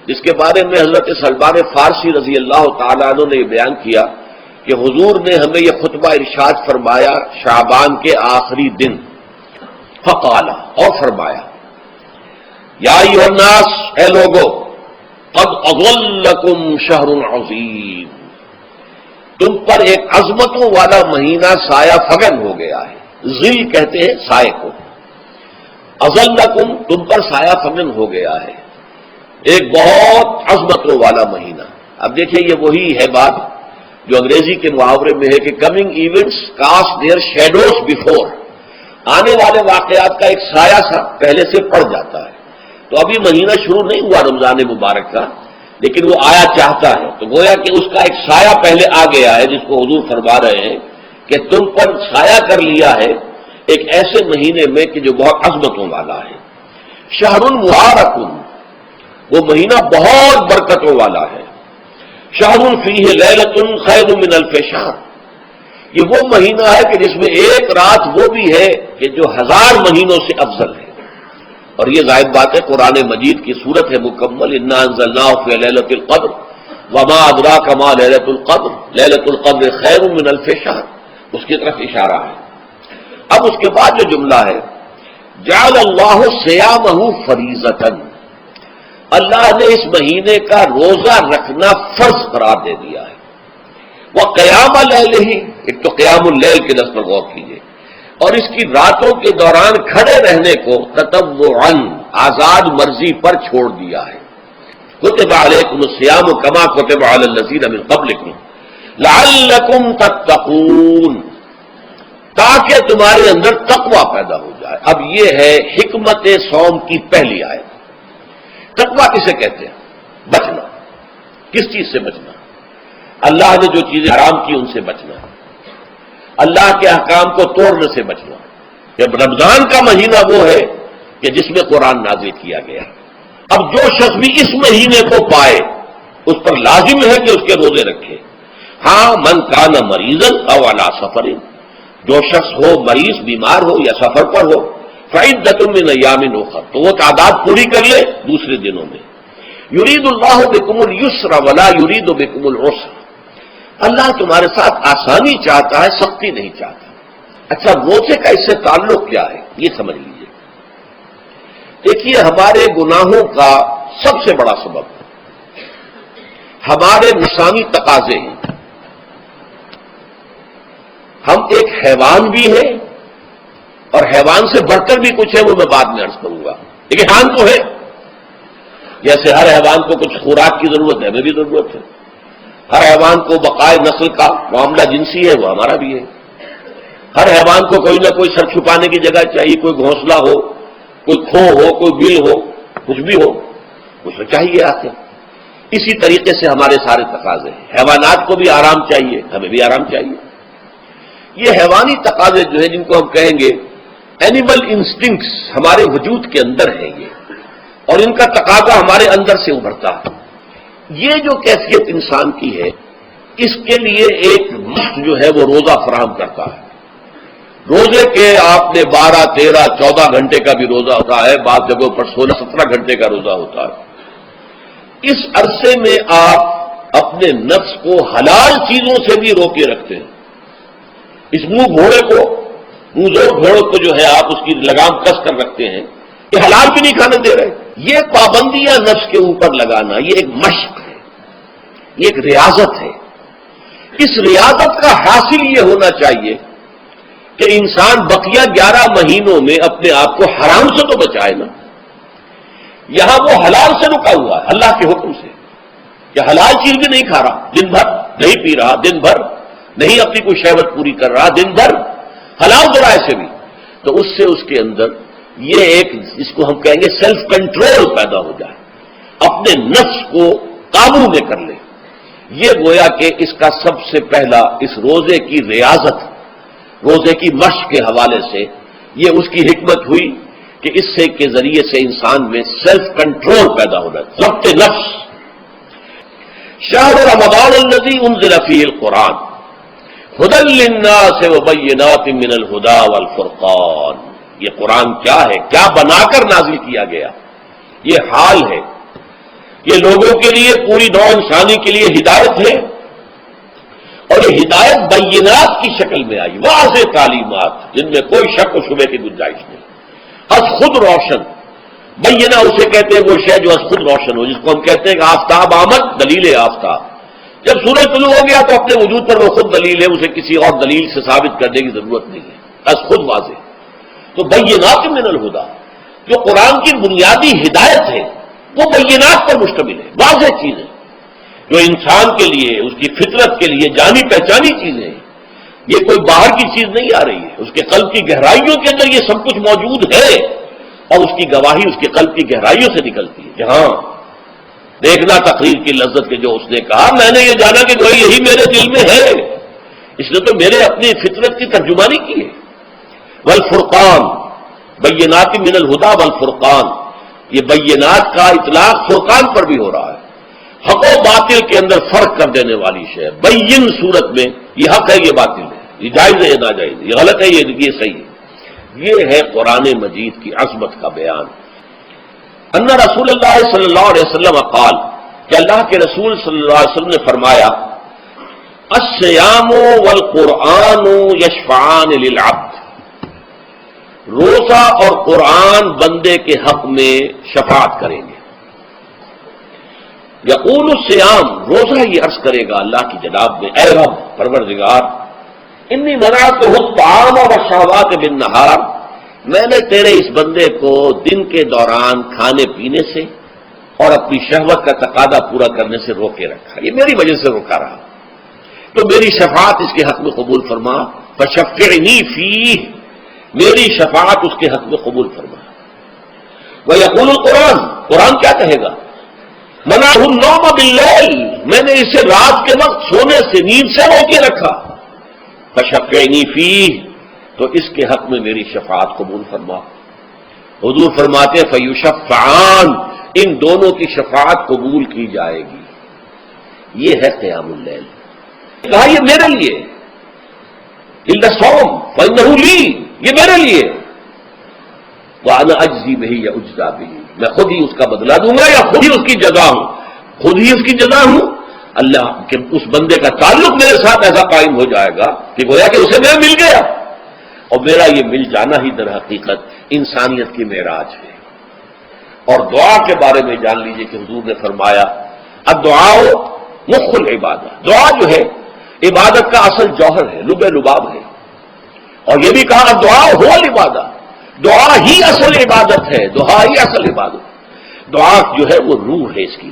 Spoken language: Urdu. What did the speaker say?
جس کے بارے میں حضرت سلمان فارسی رضی اللہ تعالیٰ عنہ نے یہ بیان کیا کہ حضور نے ہمیں یہ خطبہ ارشاد فرمایا شعبان کے آخری دن، فقال، اور فرمایا یا ایھا الناس، اے لوگو، قد اضلکم شہر عظیم، تم پر ایک عظمتوں والا مہینہ سایہ فگن ہو گیا ہے۔ ذل کہتے ہیں سائے کو، اضلکم تم پر سایہ فگن ہو گیا ہے، ایک بہت عظمتوں والا مہینہ۔ اب دیکھیں یہ وہی ہے بات جو انگریزی کے محاورے میں ہے کہ coming events cast their shadows before, آنے والے واقعات کا ایک سایہ سا پہلے سے پڑ جاتا ہے۔ تو ابھی مہینہ شروع نہیں ہوا رمضان مبارک کا، لیکن وہ آیا چاہتا ہے، تو گویا کہ اس کا ایک سایہ پہلے آ گیا ہے، جس کو حضور فرما رہے ہیں کہ تم پر سایہ کر لیا ہے ایک ایسے مہینے میں کہ جو بہت عظمتوں والا ہے۔ شہر مبارک، وہ مہینہ بہت برکتوں والا ہے۔ شہر فیہ لیلۃ خیر من الف شہر، یہ وہ مہینہ ہے کہ جس میں ایک رات وہ بھی ہے کہ جو 1000 مہینوں سے افضل ہے۔ اور یہ ظاہر بات ہے قرآن مجید کی صورت ہے مکمل، انا انزلناہ فی لیلۃ القدر وما ادراک ما لیلۃ القدر لیلۃ القدر خیر من الف شہر، اس کی طرف اشارہ ہے۔ اب اس کے بعد جو جملہ ہے جعل اللہ صیامہ فریضۃ، اللہ نے اس مہینے کا روزہ رکھنا فرض قرار دے دیا ہے۔ وہ قیام اللیل، ایک تو قیام اللیل کے لفظ پر غور کیجیے، اور اس کی راتوں کے دوران کھڑے رہنے کو تطوعا، آزاد مرضی پر چھوڑ دیا ہے۔ کتب علیکم الصیام کما کتب علی الذین من قبلکم لعلکم تتقون، تاکہ تمہارے اندر تقوی پیدا ہو جائے۔ اب یہ ہے حکمت صوم کی پہلی آیت۔ تقوی کسے کہتے ہیں؟ بچنا۔ کس چیز سے بچنا؟ اللہ نے جو چیزیں حرام کی ان سے بچنا، اللہ کے احکام کو توڑنے سے بچنا۔ جب رمضان کا مہینہ وہ ہے کہ جس میں قرآن نازل کیا گیا، اب جو شخص بھی اس مہینے کو پائے اس پر لازم ہے کہ اس کے روزے رکھے۔ ہاں، من کان مریضا او علی سفر، جو شخص ہو مریض، بیمار ہو یا سفر پر ہو، فعدۃ من ایام اخر، تو وہ تعداد پوری کر لے دوسرے دنوں میں۔ یرید اللہ بکم اليسر ولا یرید بکم العسر، اللہ تمہارے ساتھ آسانی چاہتا ہے، سختی نہیں چاہتا۔ اچھا، روزے کا اس سے تعلق کیا ہے یہ سمجھ لیجیے۔ دیکھیے، ہمارے گناہوں کا سب سے بڑا سبب ہمارے نفسانی تقاضے ہیں۔ ہم ایک حیوان بھی ہیں، اور حیوان سے بڑھ کر بھی کچھ ہے، وہ میں بعد میں عرض کروں گا، لیکن حیوان تو ہے۔ جیسے ہر حیوان کو کچھ خوراک کی ضرورت ہے، ہمیں بھی ضرورت ہے۔ ہر حیوان کو بقائے نسل کا معاملہ جنسی ہے، وہ ہمارا بھی ہے۔ ہر حیوان کو کوئی نہ کوئی سر چھپانے کی جگہ چاہیے، کوئی گھونسلہ ہو، کوئی کھو ہو، کوئی بل ہو، کچھ بھی ہو، کچھ چاہیے آتے۔ اسی طریقے سے ہمارے سارے تقاضے ہیں۔ حیوانات کو بھی آرام چاہیے، ہمیں بھی آرام چاہیے۔ یہ حیوانی تقاضے جو ہیں، جن کو ہم کہیں گے اینیمل انسٹنکٹس، ہمارے وجود کے اندر ہے یہ، اور ان کا تقاضا ہمارے اندر سے ابھرتا ہے۔ یہ جو کیفیت انسان کی ہے، اس کے لیے ایک مشق جو ہے وہ روزہ فراہم کرتا ہے۔ روزے کے آپ نے 12، 13، 14 گھنٹے کا بھی روزہ ہوتا ہے، بعض جگہوں پر 16، 17 گھنٹے کا روزہ ہوتا ہے۔ اس عرصے میں آپ اپنے نفس کو حلال چیزوں سے بھی روکے رکھتے ہیں۔ اس منہ گھوڑے کو جو ہے آپ اس کی لگام کس کر رکھتے ہیں کہ حلال بھی نہیں کھانے دے رہے۔ یہ پابندیاں نفس کے اوپر لگانا، یہ ایک مشق ہے، یہ ایک ریاضت ہے۔ اس ریاضت کا حاصل یہ ہونا چاہیے کہ انسان بقیہ 11 مہینوں میں اپنے آپ کو حرام سے تو بچائے نا۔ یہاں وہ حلال سے رکا ہوا ہے اللہ کے حکم سے، کہ حلال چیز بھی نہیں کھا رہا، دن بھر نہیں پی رہا، دن بھر نہیں اپنی کوئی شہوت پوری کر رہا، دن بھر حلال ذرائع سے بھی، تو اس سے اس کے اندر یہ ایک، اس کو ہم کہیں گے سیلف کنٹرول پیدا ہو جائے، اپنے نفس کو قابو میں کر لے۔ یہ گویا کہ اس کا سب سے پہلا اس روزے کی ریاضت، روزے کی مشق کے حوالے سے یہ اس کی حکمت ہوئی کہ اس سے کے ذریعے سے انسان میں سیلف کنٹرول پیدا ہونا، ضبط نفس۔ شہر رمضان الذی انزل فیہ القرآن ھدی للناس وبینات من الہدی والفرقان، یہ قرآن کیا ہے، کیا بنا کر نازل کیا گیا؟ یہ حال ہے یہ لوگوں کے لیے، پوری نوع انسانی کے لیے ہدایت ہے، اور یہ ہدایت بینات کی شکل میں آئی، واضح تعلیمات جن میں کوئی شک و شبے کی گنجائش نہیں، از خود روشن۔ بینہ اسے کہتے ہیں وہ شے جو از خود روشن ہو، جس کو ہم کہتے ہیں کہ آفتاب آمد، دلیل آفتاب۔ جب سورج طلوع ہو گیا تو اپنے وجود پر وہ خود دلیل ہے، اسے کسی اور دلیل سے ثابت کرنے کی ضرورت نہیں ہے، از خود واضح۔ تو بینات من الہدیٰ، جو قرآن کی بنیادی ہدایت ہے وہ بینات پر مشتمل ہے، واضح چیزیں جو انسان کے لیے، اس کی فطرت کے لیے جانی پہچانی چیزیں ہیں۔ یہ کوئی باہر کی چیز نہیں آ رہی ہے، اس کے قلب کی گہرائیوں کے اندر یہ سب کچھ موجود ہے، اور اس کی گواہی اس کے قلب کی گہرائیوں سے نکلتی ہے۔ جہاں دیکھنا تقریر کی لذت کے جو اس نے کہا، میں نے یہ جانا کہ گویا یہی میرے دل میں ہے، اس نے تو میرے اپنی فطرت کی ترجمانی کی ہے۔ والفرقان، بینات من الہدیٰ والفرقان، یہ بینات کا اطلاق فرقان پر بھی ہو رہا ہے، حق و باطل کے اندر فرق کر دینے والی شے۔ بین صورت میں یہ حق ہے، یہ باطل ہے، یہ جائز ہے، یہ ناجائز ہے، یہ غلط ہے، یہ صحیح ہے۔ یہ ہے قرآن مجید کی عظمت کا بیان۔ ان رسول اللہ صلی اللہ علیہ وسلم قال، کہ اللہ کے رسول صلی اللہ علیہ وسلم نے فرمایا، الصیام والقرآن یشفعان للعبد، روزہ اور قرآن بندے کے حق میں شفاعت کریں گے۔ یقول الصیام، روزہ یہ عرض کرے گا اللہ کی جناب میں، اے رب پروردگار، انی منعتہ الطعام والشہوات بالنہار، میں نے تیرے اس بندے کو دن کے دوران کھانے پینے سے اور اپنی شہوت کا تقاضا پورا کرنے سے روکے رکھا، یہ میری وجہ سے روکا رہا، تو میری شفاعت اس کے حق میں قبول فرما، فشفعنی فیہ، میری شفاعت اس کے حق میں قبول فرما۔ ویقول القرآن، قرآن کیا کہے گا، منعہ النوم باللیل، میں نے اسے رات کے وقت سونے سے، نیند سے روکے رکھا، فشفعنی فیہ، تو اس کے حق میں میری شفاعت قبول فرما۔ حضور فرماتے ہیں فیشفعان، ان دونوں کی شفاعت قبول کی جائے گی۔ یہ ہے قیام اللیل۔ کہا یہ میرے لیے، الا الصوم فانہ لی، یہ میرے لیے، وانا اجزی بہ یا اجزا بہ، میں خود ہی اس کا بدلہ دوں گا یا خود ہی اس کی جزا ہوں، خود ہی اس کی جزا ہوں۔ اللہ کہ اس بندے کا تعلق میرے ساتھ ایسا قائم ہو جائے گا کہ گویا کہ اسے میں مل گیا، اور میرا یہ مل جانا ہی در حقیقت انسانیت کی معراج ہے۔ اور دعا کے بارے میں جان لیجئے کہ حضور نے فرمایا، الدعاء مخ العبادہ، دعا جو ہے عبادت کا اصل جوہر ہے، لب لباب ہے، اور یہ بھی کہا دعا ہو العبادہ، دعا ہی اصل عبادت ہے، دعا ہی اصل عبادت، دعا جو ہے وہ روح ہے اس کی۔